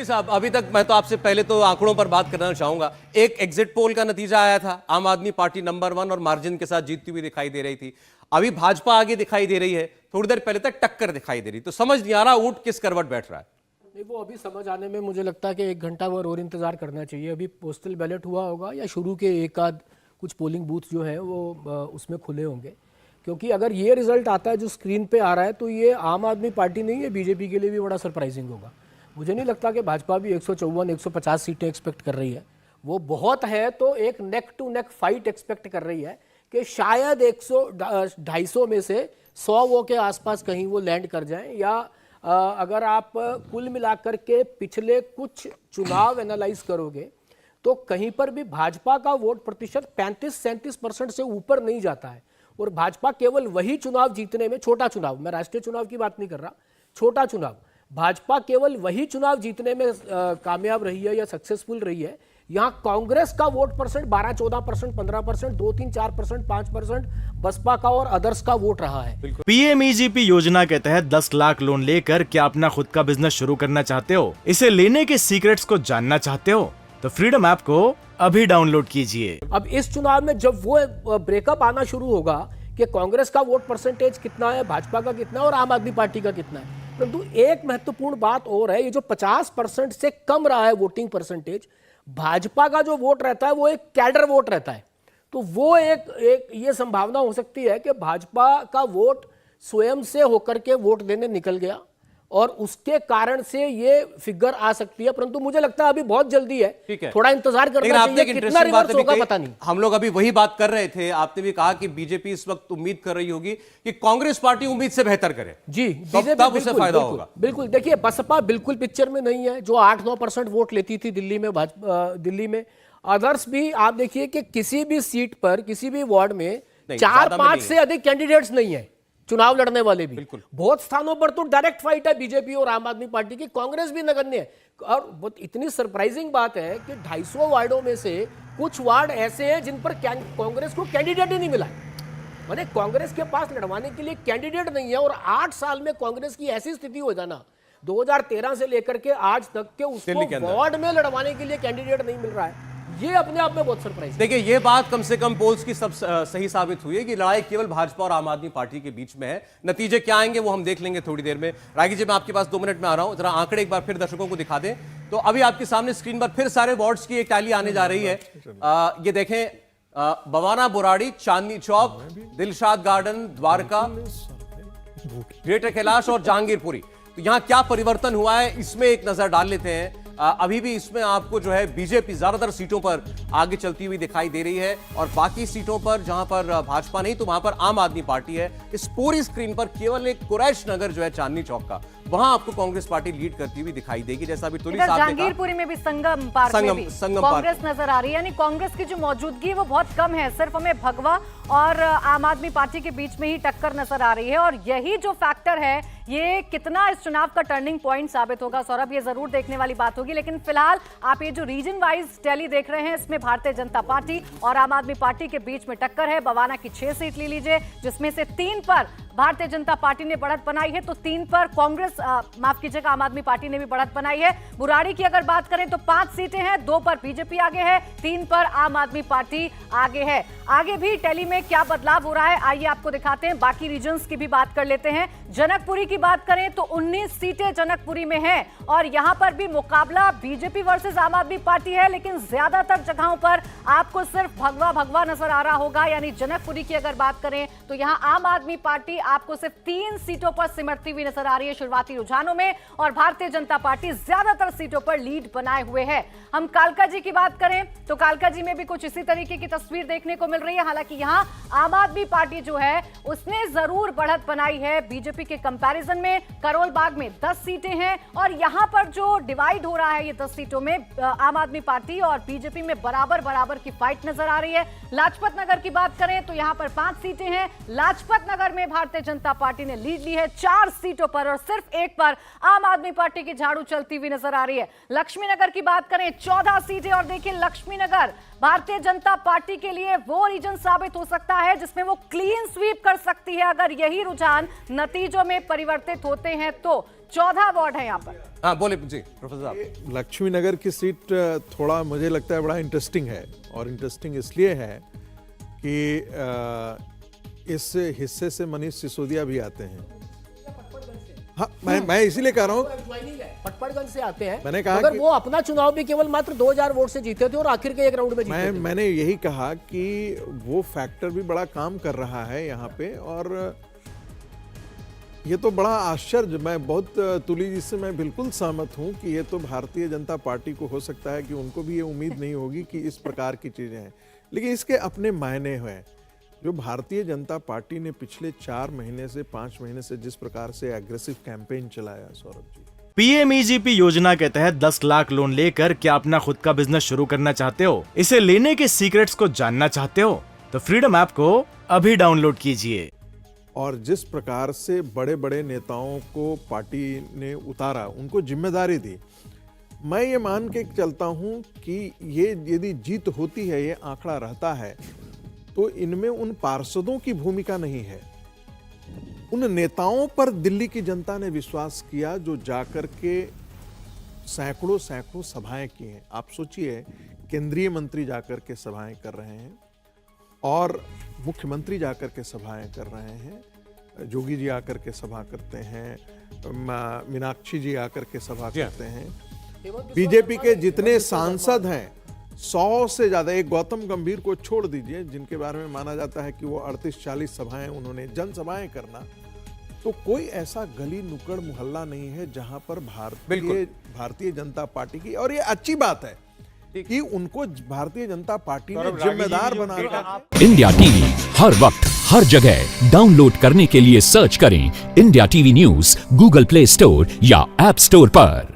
तुली साहब, अभी तक मैं तो आपसे पहले तो आंकड़ों पर बात करना चाहूंगा। एक एग्जिट पोल का नतीजा आया था, आम आदमी पार्टी नंबर 1 और मार्जिन के साथ जीतती हुई दिखाई दे रही थी। अभी भाजपा आगे दिखाई दे रही है, थोड़ी देर पहले तक टक्कर दिखाई दे रही। तो समझ नहीं आ रहा ऊंट किस करवट बैठ रहा है। नहीं, वो अभी समझ आने में मुझे लगता है कि 1 घंटा और इंतजार करना चाहिए। अभी पोस्टल बैलेट हुआ होगा या शुरू के एक आध कुछ पोलिंग बूथ जो है वो उसमें खुले होंगे, क्योंकि अगर ये रिजल्ट आता है जो स्क्रीन पे आ रहा है तो ये आम आदमी पार्टी नहीं है, बीजेपी के लिए भी बड़ा सरप्राइजिंग होगा। मुझे नहीं लगता कि भाजपा भी 154-150 सीटें एक्सपेक्ट कर रही है। वो बहुत है तो एक neck to neck fight expect कर रही है कि शायद 100-250 में से 100 वो के आसपास कहीं वो लैंड कर जाएं। या अगर आप कुल मिलाकर के पिछले कुछ चुनाव एनालाइज करोगे तो कहीं पर भी भाजपा का वोट प्रतिशत 35-37% से ऊपर नहीं जाता है। और भाजपा केवल वही चुनाव जीतने में, छोटा चुनाव, मैं राष्ट्रीय चुनाव की बात नहीं कर रहा, छोटा चुनाव, भाजपा केवल वही चुनाव जीतने में कामयाब रही है या सक्सेसफुल रही है। यहां कांग्रेस का वोट परसेंट 12-14%, 15%, 2-3-4%, 5% बसपा का और अदर्स का वोट रहा है। पीएमईजीपी योजना के तहत 10 लाख लोन लेकर क्या अपना खुद का बिजनेस शुरू करना चाहते हो? इसे लेने के सीक्रेट्स को जानना चाहते हो तो फ्रीडम ऐप को अभी डाउनलोड कीजिए। अब इस चुनाव में जब वो ब्रेकअप आना शुरू होगा कि कांग्रेस का वोट परसेंटेज कितना है, भाजपा का कितना है और आम आदमी पार्टी का कितना है, परंतु एक महत्वपूर्ण बात और है, ये जो 50% से कम रहा है वोटिंग परसेंटेज, भाजपा का जो वोट रहता है वो एक कैडर वोट रहता है। तो वो एक ये संभावना हो सकती है कि भाजपा का वोट स्वयं से होकर के वोट देने निकल गया और उसके कारण से ये फिगर आ सकती है। परंतु मुझे लगता है अभी बहुत जल्दी है, थोड़ा इंतजार करना चाहिए। कितना रिवर्स होगा पता नहीं। हम लोग अभी वही बात कर रहे थे, आपने भी कहा कि बीजेपी इस वक्त उम्मीद कर रही होगी कि कांग्रेस पार्टी उम्मीद से बेहतर करे। जी, तब उसे फायदा होगा। बिल्कुल, देखिए बसपा बिल्कुल पिक्चर में नहीं है, जो 8-9% वोट लेती थी दिल्ली में। अदर्स भी आप देखिए कि किसी भी सीट पर, किसी भी वार्ड में 4-5 से अधिक कैंडिडेट्स नहीं है चुनाव लड़ने वाले भी। बहुत स्थानों पर तो डायरेक्ट फाइट है बीजेपी और आम आदमी पार्टी की, कांग्रेस भी नगण्य है। और बहुत इतनी सरप्राइजिंग बात है कि 250 वार्डों में से कुछ वार्ड ऐसे हैं जिन पर कांग्रेस को कैंडिडेट ही नहीं मिला है। माने कांग्रेस के पास लड़वाने के लिए कैंडिडेट नहीं है। और 8 साल में कांग्रेस की ऐसी स्थिति हो जाना, 2013 से लेकर के आज तक के उसको वार्ड में लड़वाने के लिए कैंडिडेट नहीं मिल रहा है, ये अपने आप में बहुत सरप्राइज। देखिए, ये बात कम से कम पोल्स की सब सही साबित हुई है कि लड़ाई केवल भाजपा और आम आदमी पार्टी के बीच में है। नतीजे क्या आएंगे वो हम देख लेंगे थोड़ी देर में। रागी जी, मैं आपके पास 2 मिनट में आ रहा हूं, जरा आंकड़े एक बार फिर दर्शकों को दिखा दें। तो अभी आपके सामने स्क्रीन पर फिर सारे वार्ड्स की एक टैली आने जा रही है। ये देखें, बवाना, बुराड़ी, चांदनी चौक, दिलशाद गार्डन, द्वारका, ग्रेटर कैलाश और जहांगीरपुरी। तो यहां क्या परिवर्तन हुआ है इसमें एक नजर डाल लेते हैं। अभी भी इसमें आपको जो है बीजेपी ज्यादातर सीटों पर आगे चलती हुई दिखाई दे रही है और बाकी सीटों पर जहां पर भाजपा नहीं तो वहां पर आम आदमी पार्टी है। इस पूरी स्क्रीन पर केवल एक कुरैश नगर जो है चांदनी चौक का, वहां आपको कांग्रेस पार्टी लीड करती हुई दिखाई देगी। जैसा अभी तुली साहब ने कहा, जहांगीरपुरी में भी संगम पार्क में भी कांग्रेस नजर आ रही है। यानी कांग्रेस की जो मौजूदगी है वो बहुत कम है, सिर्फ हमें भगवा और आम आदमी पार्टी के बीच में ही टक्कर नजर आ रही है। और यही जो फैक्टर है, ये कितना इस चुनाव का टर्निंग पॉइंट साबित होगा, सौरभ, ये जरूर देखने वाली बात होगी। लेकिन फिलहाल आप ये जो रीजन वाइज टैली देख रहे हैं, इसमें भारतीय जनता पार्टी और आम आदमी पार्टी के बीच में टक्कर है। बवाना की 6 सीट ले लीजिए, जिसमें से 3 पर भारतीय जनता पार्टी ने बढ़त बनाई है, तो 3 पर कांग्रेस, माफ कीजिएगा, आम आदमी पार्टी ने भी बढ़त बनाई है। बुराड़ी की अगर बात करें तो 5 सीटें हैं, 2 पर बीजेपी आगे है, 3 पर आम आदमी पार्टी आगे है। आगे भी टैली में क्या बदलाव हो रहा है आइए आपको दिखाते हैं। बाकी रीजन्स की भी बात कर लेते हैं। जनकपुरी की बात करें तो 19 सीटें जनकपुरी में हैं और यहां पर भी मुकाबला बीजेपी वर्सेस आम आदमी पार्टी है, लेकिन ज्यादातर जगहों पर आपको सिर्फ भगवा भगवा नजर आ रहा होगा। यानी जनकपुरी की अगर बात करें तो यहां आम आदमी पार्टी आपको सिर्फ 3 सीटों पर सिमटती हुई नजर आ रही है शुरुआती रुझानों में, और भारतीय जनता पार्टी ज्यादातर सीटों पर लीड बनाए हुए है। हम कालका जी की बात करें तो कालका जी में भी कुछ इसी तरीके की तस्वीर देखने को मिल रही है। हालांकि यहां आम आदमी पार्टी जो है उसने जरूर बढ़त बनाई है बीजेपी के कंपैरिजन में। करोल बाग में 10 सीटें हैं और यहां पर जो डिवाइड हो रहा है ये 10 सीटों में आम आदमी पार्टी और बीजेपी में बराबर बराबर की फाइट नजर आ रही है। लाजपत नगर की बात करें तो यहां पर 5 सीटें हैं। लाजपत नगर में भारतीय भारतीय जनता पार्टी ने लीड ली है 4 सीटों पर और सिर्फ एक पर आम आदमी पार्टी की झाड़ू चलती हुई नजर आ रही है। लक्ष्मीनगर की बात करें 14 सीटें और देखिए लक्ष्मीनगर भारतीय जनता पार्टी के लिए वो रीजन साबित हो सकता है जिसमें वो क्लीन स्वीप कर सकती है अगर यही रुझान नतीजों में परिवर्तित होते हैं तो। 14 वार्ड है यहाँ पर। हाँ बोले जी प्रोफेसर साहब। लक्ष्मीनगर की सीट थोड़ा मुझे लगता है बड़ा इंटरेस्टिंग है, और इंटरेस्टिंग इसलिए है कि इस हिस्से से मनीष सिसोदिया भी आते हैं। हाँ, मैं इसीलिए कह रहा हूँ, पटपड़गंज से आते हैं। मैंने कहा मगर कि वो अपना चुनाव भी केवल मात्र 2000 वोट से जीते थे और आखिर के एक राउंड में जीते थे। मैंने यही कहा कि वो फैक्टर भी बड़ा काम कर रहा है यहाँ पे, और ये तो बड़ा आश्चर्य, मैं बहुत तुली जी से मैं बिल्कुल सहमत हूँ कि ये तो भारतीय जनता पार्टी को हो सकता है कि उनको भी ये उम्मीद नहीं होगी कि इस प्रकार की चीजें हैं, लेकिन इसके अपने मायने हैं। जो भारतीय जनता पार्टी ने पिछले 4 महीने से 5 महीने से जिस प्रकार से एग्रेसिव कैंपेन चलाया सौरभ जी, पीएमईजीपी योजना के तहत 10 लाख लोन लेकर क्या अपना खुद का बिजनेस शुरू करना चाहते हो? इसे लेने के सीक्रेट्स को जानना चाहते हो? तो फ्रीडम ऐप को अभी डाउनलोड कीजिए। और जिस प्रकार से बड़े बड़े नेताओं को पार्टी ने उतारा, उनको जिम्मेदारी दी, मैं ये मान के चलता हूं कि ये यदि जीत होती है, ये आंकड़ा रहता है, तो इनमें उन पार्षदों की भूमिका नहीं है, उन नेताओं पर दिल्ली की जनता ने विश्वास किया जो जाकर के सैकड़ों सभाएं की हैं। आप सोचिए, केंद्रीय मंत्री जाकर के सभाएं कर रहे हैं और मुख्यमंत्री जाकर के सभाएं कर रहे हैं, जोगी जी आकर के सभा करते हैं, मीनाक्षी जी आकर के सभा करते हैं, बीजेपी के जितने सांसद हैं 100 से ज्यादा, एक गौतम गंभीर को छोड़ दीजिए जिनके बारे में माना जाता है कि वो 38-40 सभाएं उन्होंने जनसभाएं करना, तो कोई ऐसा गली नुक्कड़ मोहल्ला नहीं है जहां पर भारतीय जनता पार्टी की, और ये अच्छी बात है कि उनको भारतीय जनता पार्टी ने जिम्मेदार बना रखा है। इंडिया टीवी हर वक्त हर जगह डाउनलोड करने के लिए सर्च करें India TV news Google play store या ऐप स्टोर पर।